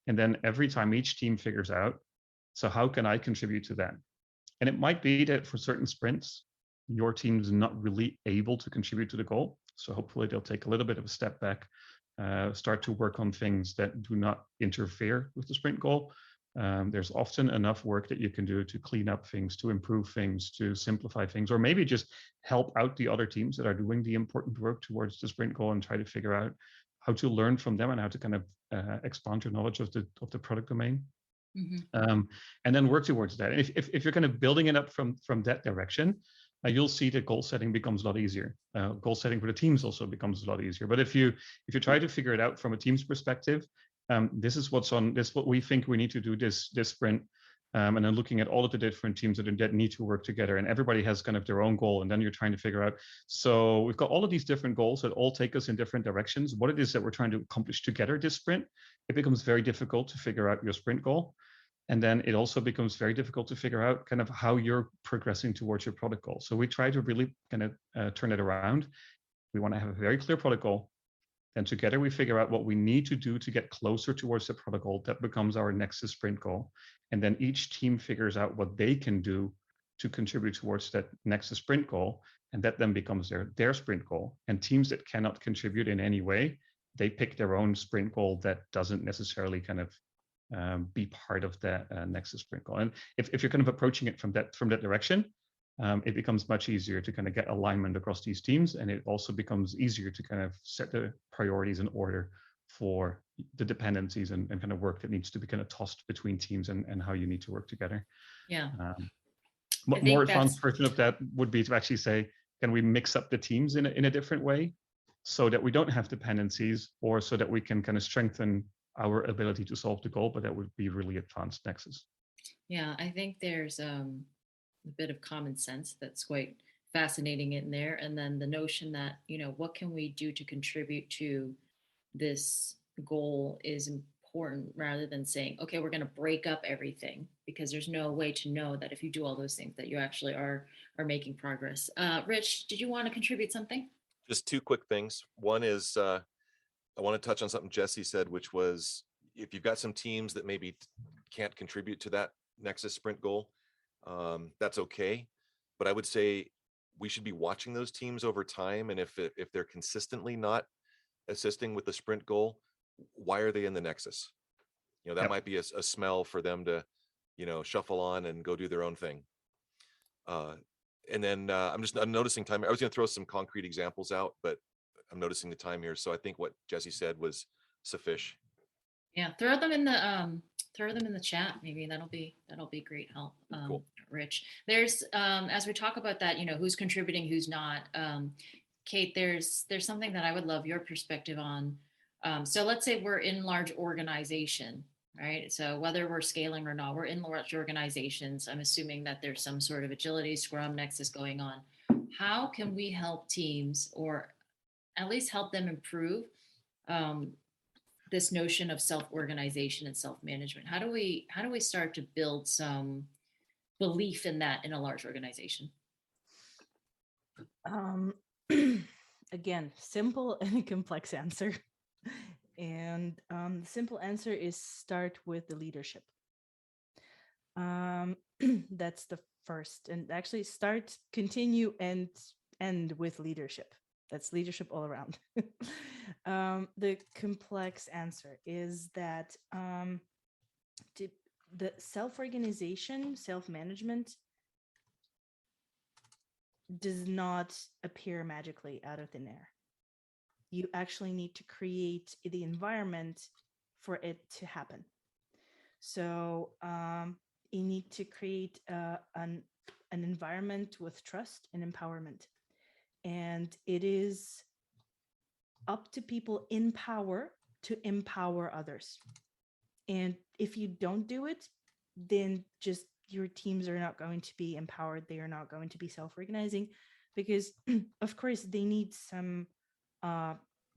And then every time each team figures out, so how can I contribute to that? And it might be that for certain sprints, your team is not really able to contribute to the goal. So hopefully they'll take a little bit of a step back, start to work on things that do not interfere with the sprint goal. There's often enough work that you can do to clean up things, to improve things, to simplify things, or maybe just help out the other teams that are doing the important work towards the sprint goal and try to figure out how to learn from them and how to kind of expand your knowledge of the product domain. And then work towards that. And if you're kind of building it up from that direction, you'll see that goal setting becomes a lot easier. Goal setting for the teams also becomes a lot easier. But if you try to figure it out from a team's perspective, this is what we think we need to do this sprint. And then looking at all of the different teams that need to work together, and everybody has kind of their own goal. And then you're trying to figure out, so we've got all of these different goals that all take us in different directions. What it is that we're trying to accomplish together this sprint, it becomes very difficult to figure out your sprint goal. And then it also becomes very difficult to figure out kind of how you're progressing towards your product goal. So we try to really kind of turn it around. We want to have a very clear product goal. Then together we figure out what we need to do to get closer towards the product goal. That becomes our Nexus sprint goal. And then each team figures out what they can do to contribute towards that Nexus sprint goal. And that then becomes their sprint goal. And teams that cannot contribute in any way, they pick their own sprint goal that doesn't necessarily kind of be part of that Nexus sprint goal. And if you're kind of approaching it from that direction, it becomes much easier to kind of get alignment across these teams. And it also becomes easier to kind of set the priorities in order for the dependencies and kind of work that needs to be kind of tossed between teams and how you need to work together. Yeah. More advanced version of that would be to actually say, can we mix up the teams in a different way so that we don't have dependencies, or so that we can kind of strengthen our ability to solve the goal, but that would be really advanced Nexus. Yeah, I think there's a bit of common sense that's quite fascinating in there. And then the notion that, what can we do to contribute to this goal is important, rather than saying, okay, we're going to break up everything, because there's no way to know that if you do all those things that you actually are making progress. Rich, did you want to contribute something? Just two quick things. One is, I want to touch on something Jesse said, which was, if you've got some teams that maybe can't contribute to that Nexus sprint goal, that's okay. But I would say we should be watching those teams over time. And if they're consistently not assisting with the sprint goal, why are they in the Nexus? That might be a smell for them to, shuffle on and go do their own thing. And then I'm noticing time. I was going to throw some concrete examples out, but I'm noticing the time here. So I think what Jesse said was sufficient. Yeah, throw them in the chat. Maybe that'll be great help. Cool. Rich, there's as we talk about that, who's contributing, who's not. Kate, there's something that I would love your perspective on. So let's say we're in large organization, right? So whether we're scaling or not, we're in large organizations. I'm assuming that there's some sort of agility, Scrum, Nexus going on. How can we help teams, or at least help them improve this notion of self-organization and self-management? How do we start to build some belief in that in a large organization? Again, simple and complex answer. And the simple answer is start with the leadership. That's the first, and actually continue and end with leadership. That's leadership all around. The complex answer is that the self-organization, self-management does not appear magically out of thin air. You actually need to create the environment for it to happen. So you need to create an environment with trust and empowerment. And it is up to people in power to empower others. And if you don't do it, then just your teams are not going to be empowered. They are not going to be self-organizing, because of course they need some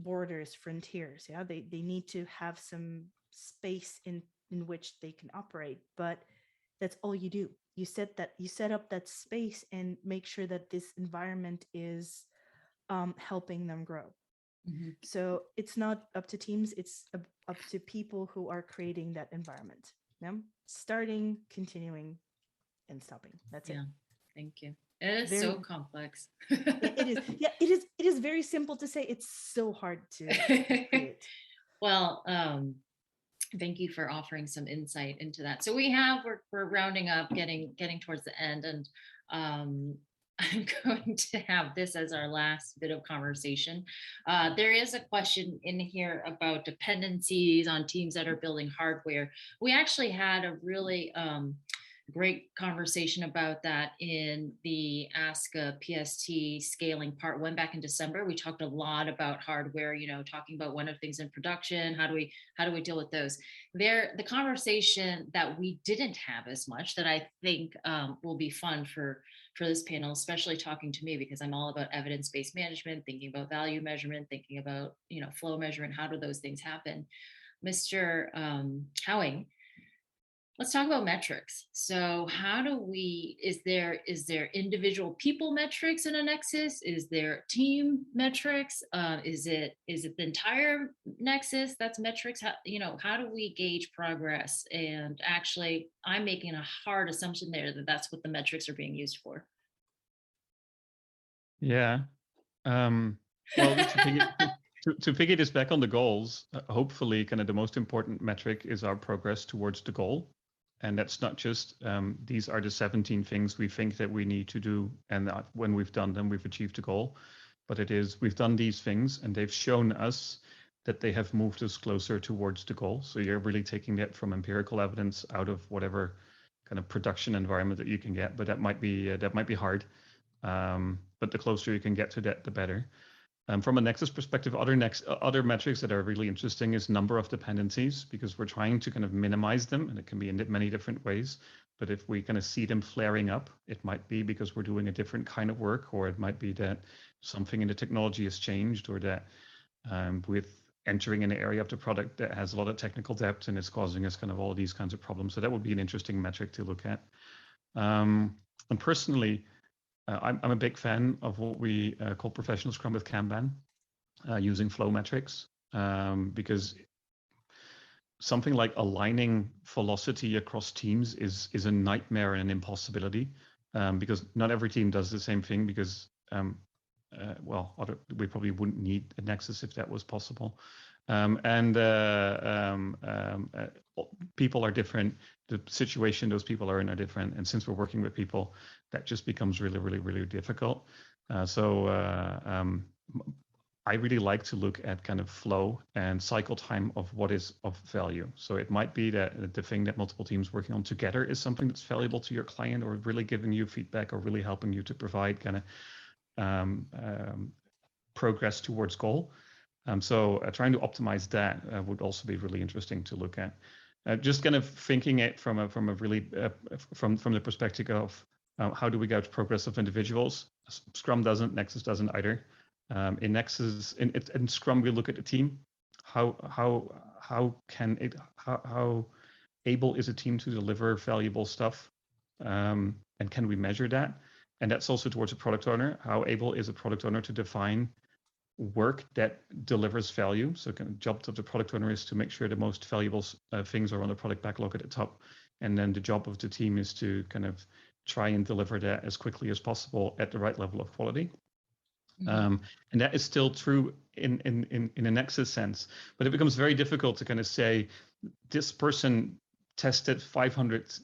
borders, frontiers. Yeah, they need to have some space in in which they can operate. But that's all you do. You set up that space and make sure that this environment is helping them grow. So it's not up to teams, it's up to people who are creating that environment. Yeah? Starting, continuing, and stopping. That's it. Yeah, thank you. It is Very- so complex. It is. Yeah, it is very simple to say. It's so hard to create. Well, thank you for offering some insight into that. So we're rounding up, getting towards the end, and I'm going to have this as our last bit of conversation. There is a question in here about dependencies on teams that are building hardware. We actually had a really great conversation about that in the Ask a PST scaling part 1 back in December. We talked a lot about hardware, talking about when are things in production, how do we deal with those. The conversation that we didn't have as much that I think will be fun for this panel, especially talking to me, because I'm all about evidence-based management, thinking about value measurement, thinking about flow measurement. How do those things happen? Mr. Houwing, let's talk about metrics. So how do we, is there individual people metrics in a Nexus? Is there team metrics? Is it the entire Nexus that's metrics? How do we gauge progress? And actually, I'm making a hard assumption there that that's what the metrics are being used for. Yeah. Well, to piggy this back on the goals, hopefully kind of the most important metric is our progress towards the goal. And that's not just, these are the 17 things we think that we need to do. And when we've done them, we've achieved the goal. But it is, we've done these things and they've shown us that they have moved us closer towards the goal. So you're really taking that from empirical evidence out of whatever kind of production environment that you can get. But that might be hard. But the closer you can get to that, the better. From a Nexus perspective, other metrics that are really interesting is number of dependencies, because we're trying to kind of minimize them, and it can be in many different ways. But if we kind of see them flaring up, it might be because we're doing a different kind of work, or it might be that something in the technology has changed, or that with entering an area of the product that has a lot of technical depth and it's causing us kind of all these kinds of problems. So that would be an interesting metric to look at. And personally, I'm a big fan of what we call professional Scrum with Kanban, using flow metrics, because something like aligning velocity across teams is a nightmare and an impossibility, because not every team does the same thing, because, we probably wouldn't need a Nexus if that was possible. People are different. The situation those people are in are different. And since we're working with people, that just becomes really, really, really difficult. I really like to look at kind of flow and cycle time of what is of value. So it might be that the thing that multiple teams working on together is something that's valuable to your client, or really giving you feedback, or really helping you to provide kind of progress towards goal. Trying to optimize that would also be really interesting to look at. Just kind of thinking it from the perspective of how do we gauge progress of individuals? Scrum doesn't, Nexus doesn't either. In Nexus, in Scrum, we look at the team. How able is a team to deliver valuable stuff, and can we measure that? And that's also towards a product owner. How able is a product owner to define work that delivers value? So kind of job of the product owner is to make sure the most valuable things are on the product backlog at the top, and then the job of the team is to kind of try and deliver that as quickly as possible at the right level of quality. And that is still true in a Nexus sense, but it becomes very difficult to kind of say this person tested 500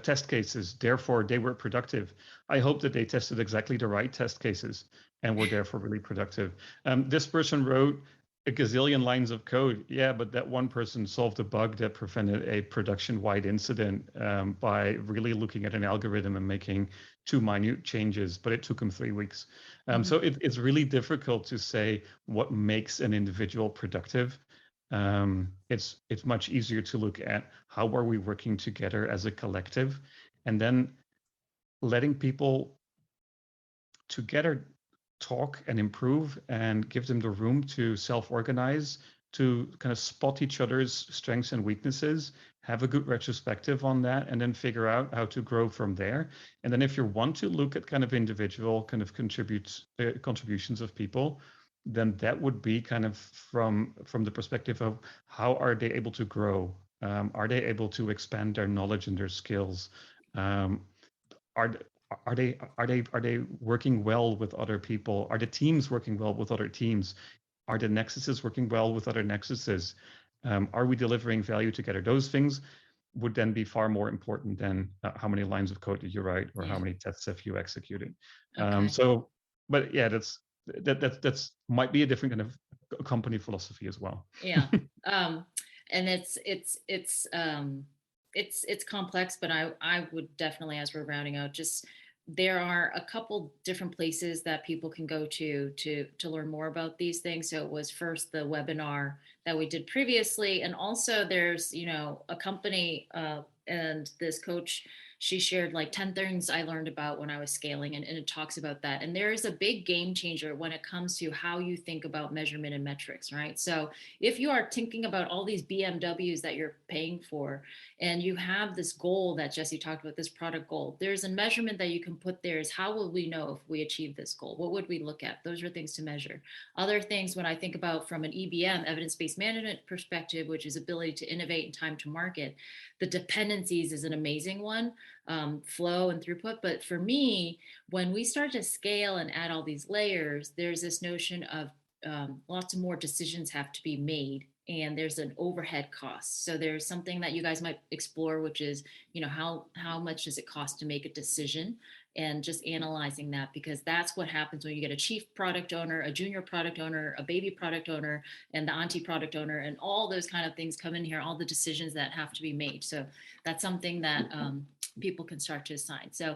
test cases, therefore they were productive. I hope that they tested exactly the right test cases and were therefore really productive. This person wrote a gazillion lines of code. Yeah, but that one person solved a bug that prevented a production-wide incident by really looking at an algorithm and making 2 minute changes, but it took him 3 weeks. So it's really difficult to say what makes an individual productive. It's much easier to look at how are we working together as a collective, and then letting people together talk and improve and give them the room to self-organize to kind of spot each other's strengths and weaknesses, have a good retrospective on that, and then figure out how to grow from there. And then if you want to look at kind of individual kind of contributions of people, then that would be kind of from the perspective of how are they able to grow? Are they able to expand their knowledge and their skills? Are they working well with other people? Are the teams working well with other teams? Are the nexuses working well with other nexuses? Are we delivering value together? Those things would then be far more important than how many lines of code did you write or how many tests have you executed. But yeah, that's might be a different kind of company philosophy as well. Yeah, and it's complex, but I would definitely, as we're rounding out, just there are a couple different places that people can go to learn more about these things. So it was first the webinar that we did previously, and also there's a company and this coach, she shared like 10 things I learned about when I was scaling, and it talks about that. And there is a big game changer when it comes to how you think about measurement and metrics, right? So if you are thinking about all these BMWs that you're paying for, and you have this goal that Jesse talked about, this product goal, there's a measurement that you can put there is how will we know if we achieve this goal? What would we look at? Those are things to measure. Other things, when I think about from an EBM, evidence-based management perspective, which is ability to innovate and time to market, the dependencies is an amazing one, flow and throughput. But for me, when we start to scale and add all these layers, there's this notion of lots of more decisions have to be made, and there's an overhead cost. So there's something that you guys might explore, which is, how much does it cost to make a decision, and just analyzing that, because that's what happens when you get a chief product owner, a junior product owner, a baby product owner, and the auntie product owner, and all those kind of things come in here, all the decisions that have to be made. So that's something that people can start to assign. So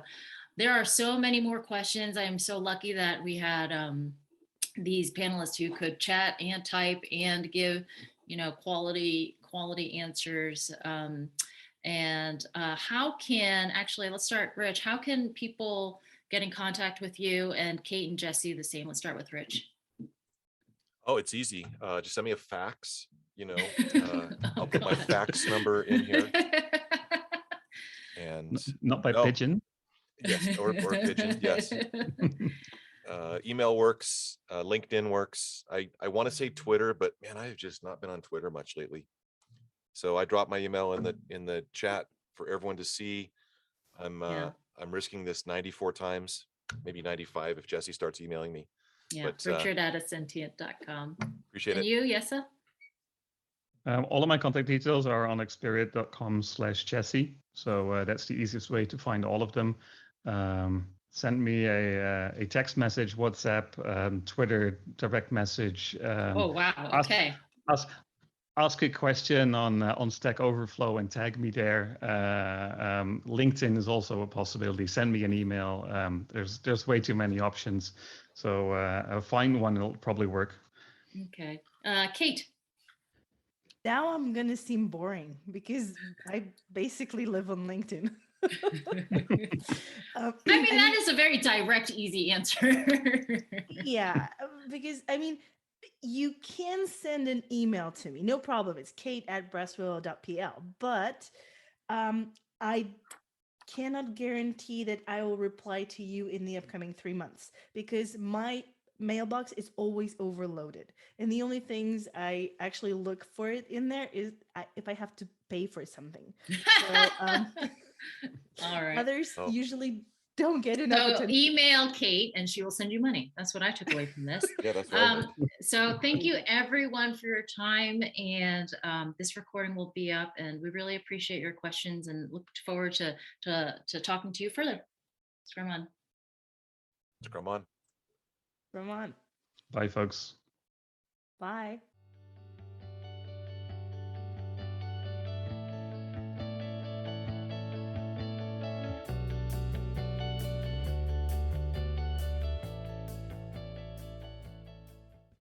there are so many more questions. I am so lucky that we had these panelists who could chat and type and give quality answers. And how can, actually, let's start, Rich, how can people get in contact with you? And Kate and Jesse the same. Let's start with Rich. Oh, it's easy. Just send me a fax, I'll put my fax number in here. And not by pigeon. Yes, or pigeon, yes. Email works, LinkedIn works. I want to say Twitter, but man, I've just not been on Twitter much lately. So I dropped my email in the chat for everyone to see. I'm risking this 94 times, maybe 95 if Jesse starts emailing me. Yeah, Richard@ascentient.com. Appreciate it. And you, Yessa? All of my contact details are on experiit.com/Jesse. So that's the easiest way to find all of them. Send me a text message, WhatsApp, Twitter, direct message. Oh, wow. Okay. Ask a question on Stack Overflow and tag me there. LinkedIn is also a possibility. Send me an email. There's way too many options. So find one, it'll probably work. Okay. Kate. Now I'm going to seem boring because I basically live on LinkedIn. That is a very direct, easy answer. Yeah, because you can send an email to me, no problem. It's kate@breastwillow.pl, but I cannot guarantee that I will reply to you in the upcoming 3 months because my mailbox is always overloaded. And the only things I actually look for it in there is if I have to pay for something. So, all right. Others usually don't get enough attention. Email Kate and she will send you money. That's what I took away from this. Yeah, that's right. So thank you everyone for your time, and this recording will be up, and we really appreciate your questions and look forward to talking to you further. Scrum on. Scrum on. Scrum on. Bye, folks. Bye.